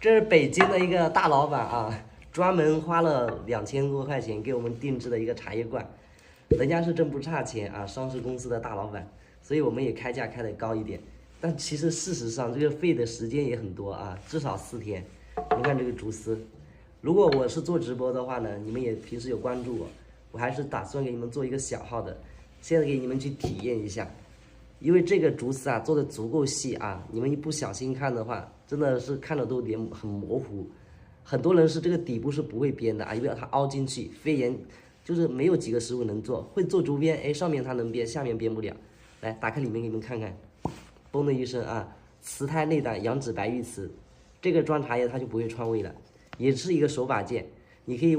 这是北京的一个大老板啊，专门花了2000多块钱给我们定制的一个茶叶罐，人家是真不差钱啊，上市公司的大老板，所以我们也开价开得高一点。但其实事实上，这个费的时间也很多啊，至少4天。你看这个竹丝，如果我是做直播的话呢，你们也平时有关注我，我还是打算给你们做一个小号的，现在给你们去体验一下。因为这个竹丝啊做的足够细啊，你们一不小心看的话，真的是看着都有点很模糊。很多人是这个底部是不会编的啊，因为它凹进去，飞檐就是没有几个师傅能做，会做竹编，哎，上面它能编，下面编不了。来，打开里面给你们看看，嘣的一声啊，瓷胎内胆羊脂白玉瓷，这个装茶叶它就不会串味了，也是一个手把件，你可以。